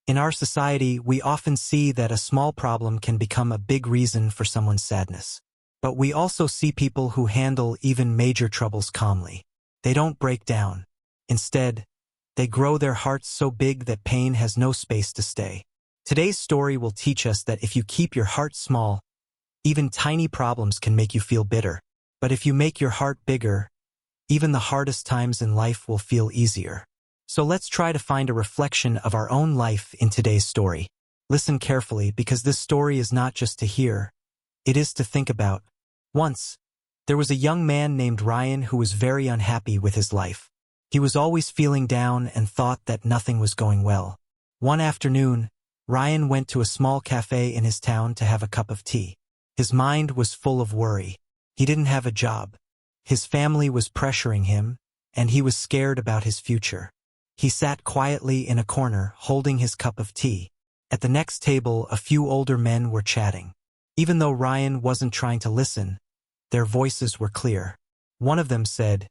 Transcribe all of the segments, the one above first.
In our society, we often see that a small problem can become a big reason for someone's sadness. But we also see people who handle even major troubles calmly. They don't break down. Instead, they grow their hearts so big that pain has no space to stay. Today's story will teach us that if you keep your heart small, even tiny problems can make you feel bitter. But if you make your heart bigger, even the hardest times in life will feel easier. So let's try to find a reflection of our own life in today's story. Listen carefully, because this story is not just to hear, it is to think about. Once, there was a young man named Ryan who was very unhappy with his life. He was always feeling down and thought that nothing was going well. One afternoon, Ryan went to a small cafe in his town to have a cup of tea. His mind was full of worry. He didn't have a job. His family was pressuring him, and he was scared about his future. He sat quietly in a corner, holding his cup of tea. At the next table, a few older men were chatting. Even though Ryan wasn't trying to listen, their voices were clear. One of them said,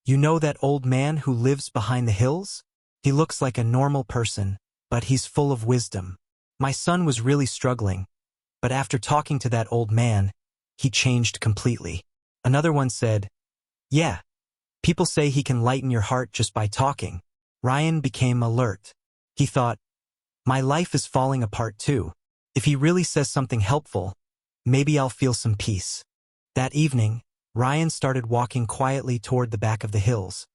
"You know that old man who lives behind the hills? He looks like a normal person, but he's full of wisdom. My son was really struggling, but after talking to that old man, he changed completely." Another one said, "Yeah, people say he can lighten your heart just by talking." Ryan became alert. He thought, "My life is falling apart too. If he really says something helpful, maybe I'll feel some peace." That evening, Ryan started walking quietly toward the back of the hills,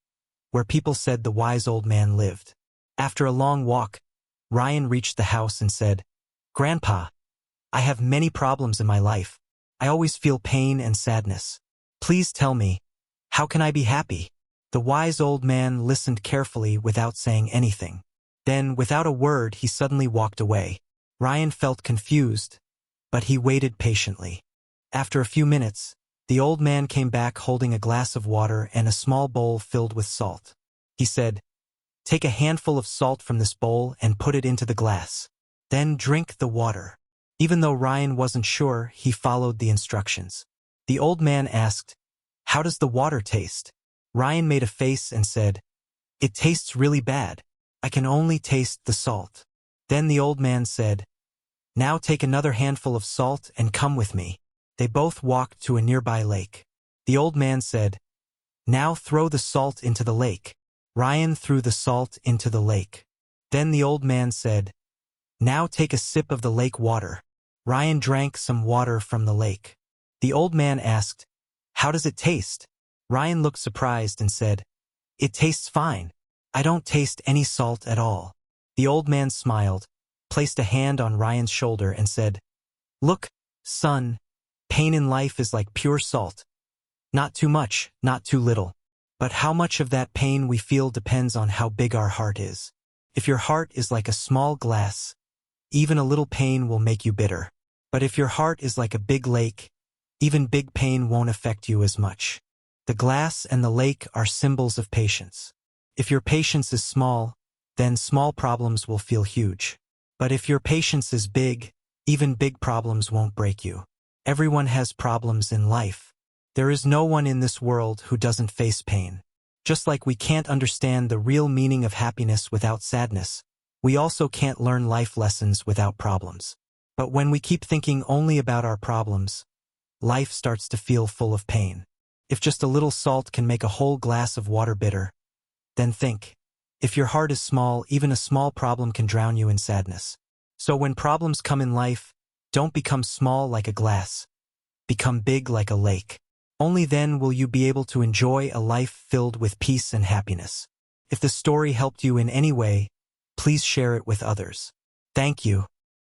where people said the wise old man lived. After a long walk, Ryan reached the house and said, "Grandpa, I have many problems in my life. I always feel pain and sadness. Please tell me, how can I be happy?" The wise old man listened carefully without saying anything. Then, without a word, he suddenly walked away. Ryan felt confused, but he waited patiently. After a few minutes, the old man came back holding a glass of water and a small bowl filled with salt. He said, "Take a handful of salt from this bowl and put it into the glass. Then drink the water." Even though Ryan wasn't sure, he followed the instructions. The old man asked, "How does the water taste?" Ryan made a face and said, "It tastes really bad. I can only taste the salt." Then the old man said, "Now take another handful of salt and come with me." They both walked to a nearby lake. The old man said, "Now throw the salt into the lake." Ryan threw the salt into the lake. Then the old man said, "Now take a sip of the lake water." Ryan drank some water from the lake. The old man asked, "How does it taste?" Ryan looked surprised and said, "It tastes fine. I don't taste any salt at all." The old man smiled, placed a hand on Ryan's shoulder and said, "Look, son, pain in life is like pure salt. Not too much, not too little. But how much of that pain we feel depends on how big our heart is. If your heart is like a small glass, even a little pain will make you bitter. But if your heart is like a big lake, even big pain won't affect you as much." The glass and the lake are symbols of patience. If your patience is small, then small problems will feel huge. But if your patience is big, even big problems won't break you. Everyone has problems in life. There is no one in this world who doesn't face pain. Just like we can't understand the real meaning of happiness without sadness, we also can't learn life lessons without problems. But when we keep thinking only about our problems, life starts to feel full of pain. If just a little salt can make a whole glass of water bitter, then think, if your heart is small, even a small problem can drown you in sadness. So when problems come in life, don't become small like a glass. Become big like a lake. Only then will you be able to enjoy a life filled with peace and happiness. If the story helped you in any way, please share it with others. Thank you.